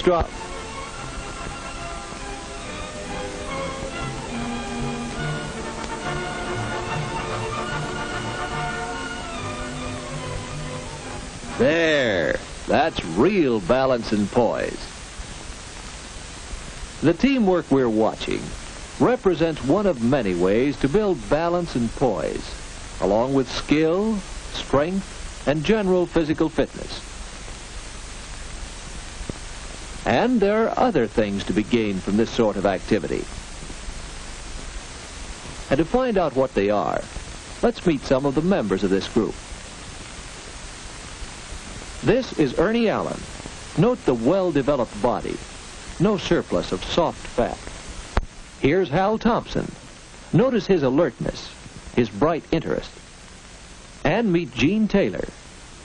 strong. There. That's real balance and poise. The teamwork we're watching represents one of many ways to build balance and poise, along with skill, strength, and general physical fitness. And there are other things to be gained from this sort of activity. And to find out what they are, let's meet some of the members of this group. This is Ernie Allen. Note the well-developed body, no surplus of soft fat. Here's Hal Thompson. Notice his alertness, his bright interest. And meet Jean Taylor.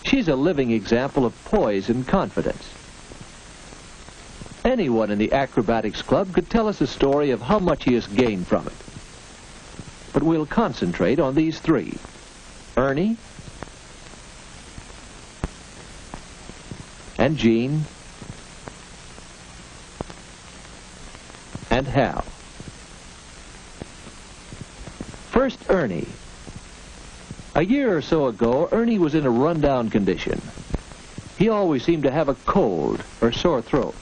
She's a living example of poise and confidence. Anyone in the acrobatics club could tell us a story of how much he has gained from it. But we'll concentrate on these three: Ernie, and Jean, and Hal. First, Ernie. A year or so ago, Ernie was in a run-down condition. He always seemed to have a cold or sore throat.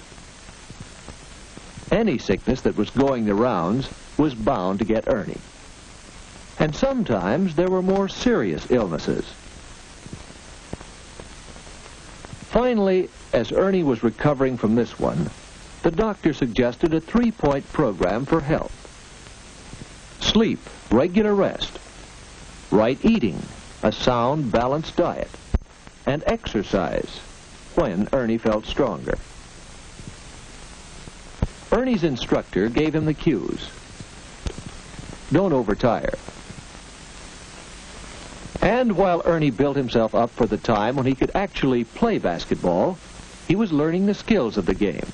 Any sickness that was going the rounds was bound to get Ernie. And sometimes there were more serious illnesses. Finally, as Ernie was recovering from this one, the doctor suggested a 3-point program for health. Sleep, regular rest, right eating, a sound, balanced diet, and exercise when Ernie felt stronger. Ernie's instructor gave him the cues. Don't overtire. And while Ernie built himself up for the time when he could actually play basketball, he was learning the skills of the game.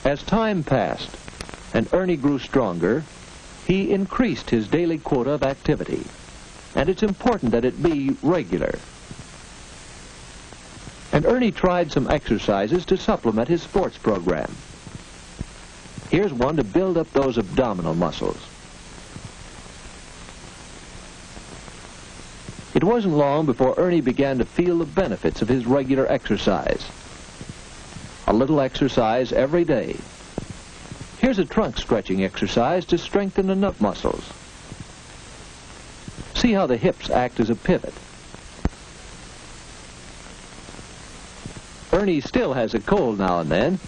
As time passed and Ernie grew stronger, he increased his daily quota of activity. And it's important that it be regular. And Ernie tried some exercises to supplement his sports program. Here's one to build up those abdominal muscles. It wasn't long before Ernie began to feel the benefits of his regular exercise. A little exercise every day. Here's a trunk stretching exercise to strengthen the nut muscles. See how the hips act as a pivot. Ernie still has a cold now and then,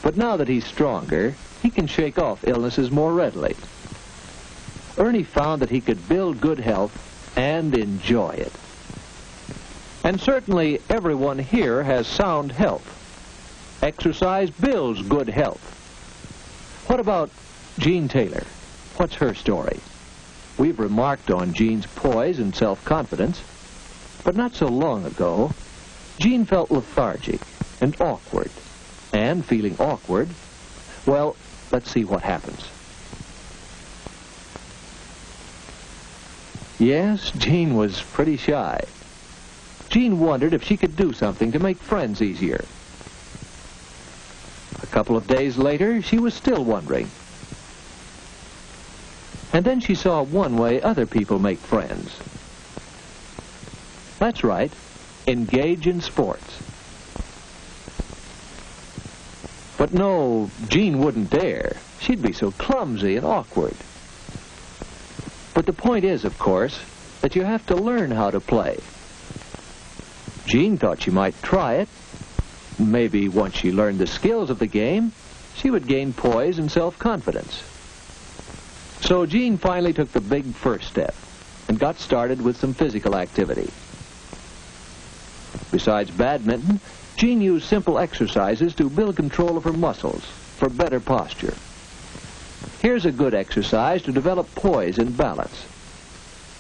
but now that he's stronger, he can shake off illnesses more readily. Ernie found that he could build good health and enjoy it. And certainly everyone here has sound health. Exercise builds good health. What about Jean Taylor? What's her story? We've remarked on Jean's poise and self-confidence, but not so long ago, Jean felt lethargic and awkward. And feeling awkward, well, let's see what happens. Yes, Jean was pretty shy. Jean wondered if she could do something to make friends easier. A couple of days later, she was still wondering. And then she saw one way other people make friends. That's right, engage in sports. But no, Jean wouldn't dare. She'd be so clumsy and awkward. But the point is, of course, that you have to learn how to play. Jean thought she might try it. Maybe once she learned the skills of the game, she would gain poise and self-confidence. So Jean finally took the big first step and got started with some physical activity. Besides badminton, Jean used simple exercises to build control of her muscles for better posture. Here's a good exercise to develop poise and balance.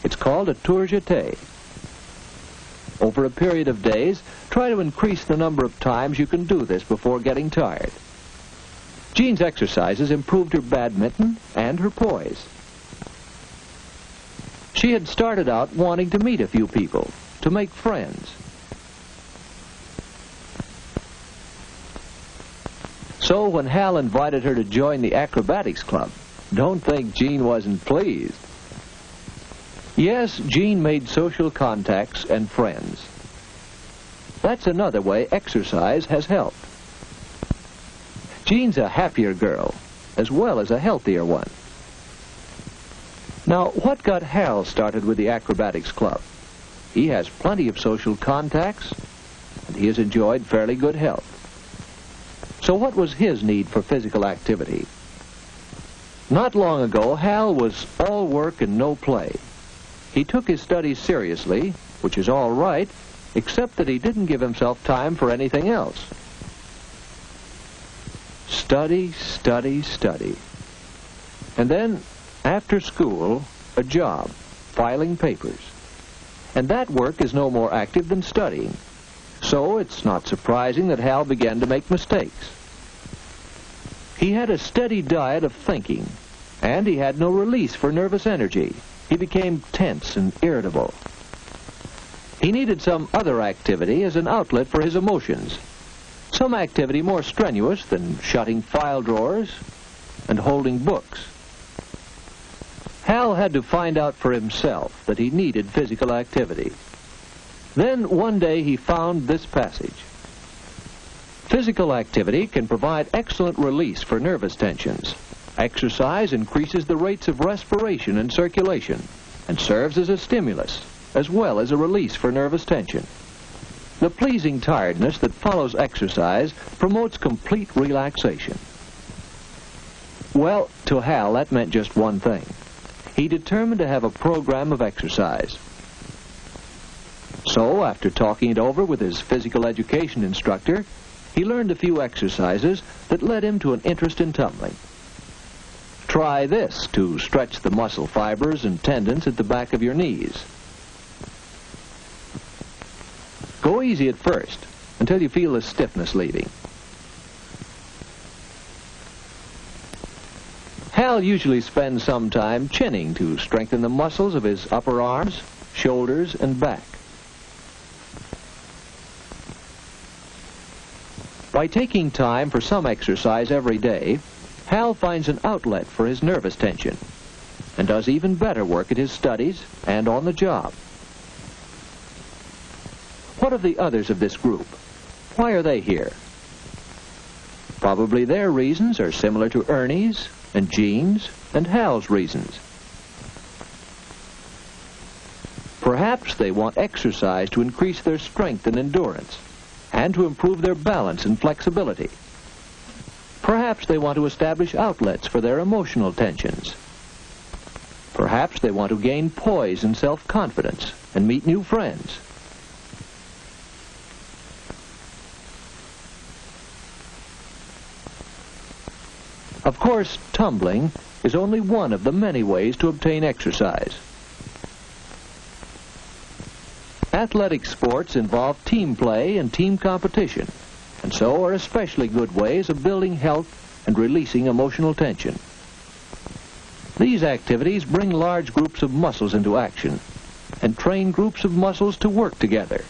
It's called a tour jeté. Over a period of days, try to increase the number of times you can do this before getting tired. Jean's exercises improved her badminton and her poise. She had started out wanting to meet a few people, to make friends. So when Hal invited her to join the acrobatics club, don't think Jean wasn't pleased. Yes, Jean made social contacts and friends. That's another way exercise has helped. Jean's a happier girl, as well as a healthier one. Now, what got Hal started with the acrobatics club? He has plenty of social contacts, and he has enjoyed fairly good health. So what was his need for physical activity? Not long ago, Hal was all work and no play. He took his studies seriously, which is all right, except that he didn't give himself time for anything else. Study, study, study. And then, after school, a job, filing papers. And that work is no more active than studying. So it's not surprising that Hal began to make mistakes. He had a steady diet of thinking, and he had no release for nervous energy. He became tense and irritable. He needed some other activity as an outlet for his emotions. Some activity more strenuous than shutting file drawers and holding books. Hal had to find out for himself that he needed physical activity. Then one day he found this passage. Physical activity can provide excellent release for nervous tensions. Exercise increases the rates of respiration and circulation and serves as a stimulus as well as a release for nervous tension. The pleasing tiredness that follows exercise promotes complete relaxation. Well, to Hal, that meant just one thing. He determined to have a program of exercise. So, after talking it over with his physical education instructor, he learned a few exercises that led him to an interest in tumbling. Try this to stretch the muscle fibers and tendons at the back of your knees. Go easy at first, until you feel the stiffness leaving. Hal usually spends some time chinning to strengthen the muscles of his upper arms, shoulders, and back. By taking time for some exercise every day, Hal finds an outlet for his nervous tension and does even better work at his studies and on the job. What of the others of this group? Why are they here? Probably their reasons are similar to Ernie's and Jean's and Hal's reasons. Perhaps they want exercise to increase their strength and endurance and to improve their balance and flexibility. Perhaps they want to establish outlets for their emotional tensions. Perhaps they want to gain poise and self-confidence and meet new friends. Of course, tumbling is only one of the many ways to obtain exercise. Athletic sports involve team play and team competition, and so are especially good ways of building health and releasing emotional tension. These activities bring large groups of muscles into action and train groups of muscles to work together.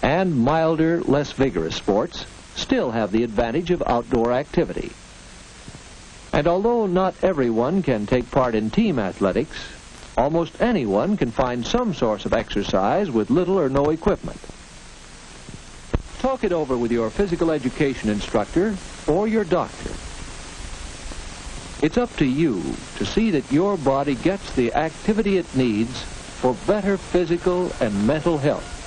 And milder, less vigorous sports still have the advantage of outdoor activity. And although not everyone can take part in team athletics, almost anyone can find some source of exercise with little or no equipment. Talk it over with your physical education instructor or your doctor. It's up to you to see that your body gets the activity it needs for better physical and mental health.